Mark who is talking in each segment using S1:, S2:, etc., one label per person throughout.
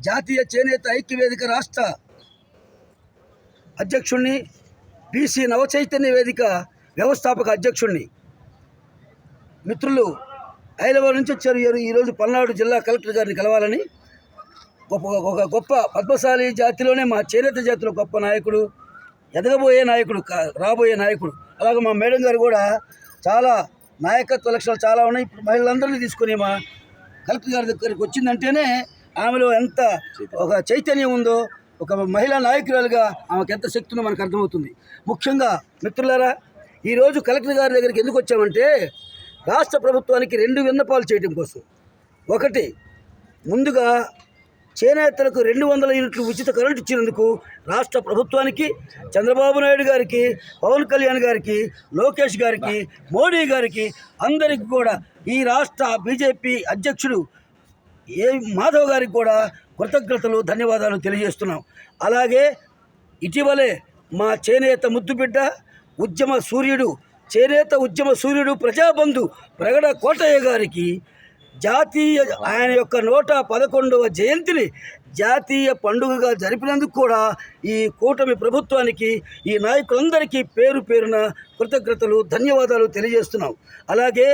S1: జాతీయ చేనేత ఐక్యవేదిక రాష్ట్ర అధ్యక్షుణ్ణి, బీసీ నవచైతన్య వేదిక వ్యవస్థాపక అధ్యక్షుణ్ణి. మిత్రులు హైదరాబాద్ నుంచి వచ్చారు. ఈరోజు పల్నాడు జిల్లా కలెక్టర్ గారిని కలవాలని. ఒక గొప్ప పద్మశాలి జాతిలోనే మా చేనేత జాతిలో గొప్ప నాయకుడు, ఎదగబోయే నాయకుడు, రాబోయే నాయకుడు. అలాగే మా మేడం గారు కూడా చాలా నాయకత్వ లక్షణాలు చాలా ఉన్నాయి. ఇప్పుడు మహిళలందరినీ తీసుకుని మా కలెక్టర్ గారి దగ్గరికి వచ్చిందంటేనే ఆమెలో ఎంత ఒక చైతన్యం ఉందో, ఒక మహిళా నాయకురాలుగా ఆమెకు ఎంత శక్తి ఉందో మనకు అర్థమవుతుంది. ముఖ్యంగా మిత్రులారా, ఈరోజు కలెక్టర్ గారి దగ్గరికి ఎందుకు వచ్చామంటే రాష్ట్ర ప్రభుత్వానికి 2 విన్నపాలు చేయడం కోసం. ఒకటి, ముందుగా చేనేతలకు 200 యూనిట్లు ఉచిత కరెంటు ఇచ్చినందుకు రాష్ట్ర ప్రభుత్వానికి, చంద్రబాబు నాయుడు గారికి, పవన్ కళ్యాణ్ గారికి, లోకేష్ గారికి, మోడీ గారికి అందరికీ కూడా ఈ రాష్ట్ర బీజేపీ అధ్యక్షుడు మాధవ్ గారికి కూడా కృతజ్ఞతలు, ధన్యవాదాలు తెలియజేస్తున్నాం. అలాగే ఇటీవలే మా చేనేత ముద్దుబిడ్డ, ఉద్యమ సూర్యుడు, చేనేత ఉద్యమ సూర్యుడు, ప్రజాబంధు ప్రగడ కోటయ్య గారికి ఆయన యొక్క 111వ జయంతిని జాతీయ పండుగగా జరిపినందుకు కూడా ఈ కూటమి ప్రభుత్వానికి, ఈ నాయకులందరికీ పేరు పేరున కృతజ్ఞతలు, ధన్యవాదాలు తెలియజేస్తున్నాం. అలాగే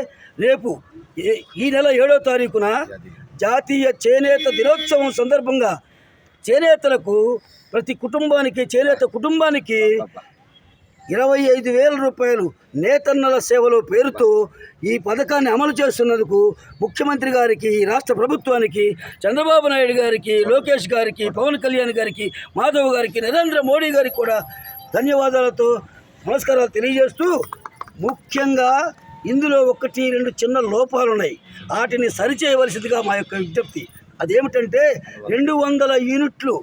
S1: రేపు ఈ నెల 7వ తారీఖున జాతీయ చేనేత దినోత్సవం సందర్భంగా ప్రతి కుటుంబానికి, చేనేత కుటుంబానికి 25,000 రూపాయలు నేతన్నల సేవలో పేరుతో ఈ పథకాన్ని అమలు చేస్తున్నందుకు ముఖ్యమంత్రి గారికి, రాష్ట్ర ప్రభుత్వానికి, చంద్రబాబు నాయుడు గారికి, లోకేష్ గారికి, పవన్ కళ్యాణ్ గారికి, మాధవ్ గారికి, నరేంద్ర మోడీ గారికి కూడా ధన్యవాదాలతో నమస్కారాలు తెలియజేస్తూ, ముఖ్యంగా ఇందులో 1-2 చిన్న లోపాలు ఉన్నాయి. వాటిని సరిచేయవలసిందిగా మా యొక్క విజ్ఞప్తి. అదేమిటంటే 200 యూనిట్లు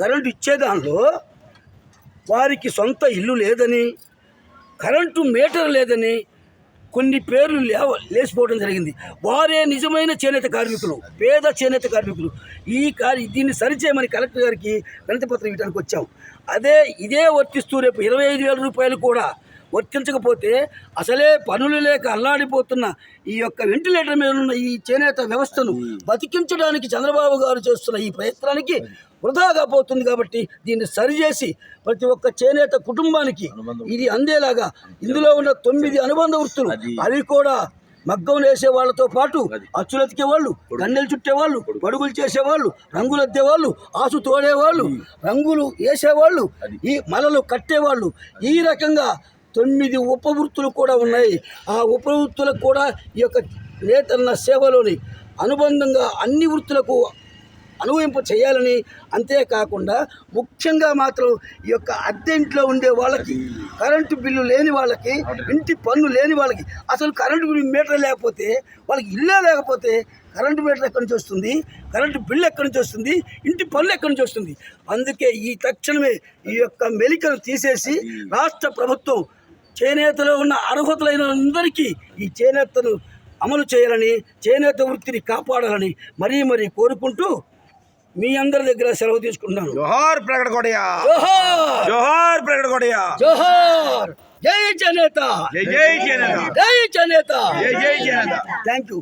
S1: కరెంటు ఇచ్చేదానిలో వారికి సొంత ఇల్లు లేదని, కరెంటు మీటర్ లేదని కొన్ని పేర్లు లేచిపోవడం జరిగింది. వారే నిజమైన చేనేత కార్మికులు, పేద చేనేత కార్మికులు. దీన్ని సరిచేయమని కలెక్టర్ గారికి వినతిపత్రం ఇవ్వడానికి వచ్చాం. ఇదే వర్తిస్తూ రేపు 25,000 రూపాయలు కూడా వర్తించకపోతే అసలే పనులు లేక అల్లాడిపోతున్న ఈ యొక్క వెంటిలేటర్ మీద ఉన్న ఈ చేనేత వ్యవస్థను బతికించడానికి చంద్రబాబు గారు చేస్తున్న ఈ ప్రయత్నానికి వృధాగా పోతుంది. కాబట్టి దీన్ని సరిచేసి ప్రతి ఒక్క చేనేత కుటుంబానికి ఇది అందేలాగా ఇందులో ఉన్న 9 అనుబంధ వృత్తులు, అవి కూడా మగ్గం వేసే వాళ్ళతో పాటు అచ్చులతికే వాళ్ళు, కన్నెలు చుట్టేవాళ్ళు, పడుగులు చేసేవాళ్ళు, రంగులు అద్దేవాళ్ళు, ఆసు తోడేవాళ్ళు, రంగులు వేసేవాళ్ళు, ఈ మలలు కట్టేవాళ్ళు, ఈ రకంగా 9 ఉపవృత్తులు కూడా ఉన్నాయి. ఆ ఉపవృత్తులకు కూడా ఈ యొక్క నేతన్న సేవలోని అనుబంధంగా అన్ని వృత్తులకు అనుభవింప చేయాలని, అంతేకాకుండా ముఖ్యంగా మాత్రం ఈ యొక్క అద్దె ఇంట్లో ఉండే వాళ్ళకి, కరెంటు బిల్లు లేని వాళ్ళకి, ఇంటి పన్ను లేని వాళ్ళకి, అసలు కరెంటు మీటర్ లేకపోతే వాళ్ళకి ఇల్లే లేకపోతే కరెంటు మీటర్ ఎక్కడి నుంచి వస్తుంది, కరెంటు బిల్లు ఎక్కడి నుంచి వస్తుంది, ఇంటి పన్ను ఎక్కడి నుంచి వస్తుంది? అందుకే తక్షణమే ఈ యొక్క మెలికను తీసేసి రాష్ట్ర ప్రభుత్వం చేనేతలో ఉన్న అర్హతలైన అందరికీ ఈ చేనేతను అమలు చేయాలని, చేనేత వృత్తిని కాపాడాలని మరీ కోరుకుంటూ మీ అందరి దగ్గర సెలవు తీసుకుంటున్నాను.
S2: జోహార్ ప్రగడ కోటయ్య,
S1: జోహార్
S2: ప్రగడ కోటయ్య,
S1: జోహార్. జై చేనేత,
S2: జై చేనేత,
S1: జై చేనేత,
S2: జై చేనేత.
S1: Thank you.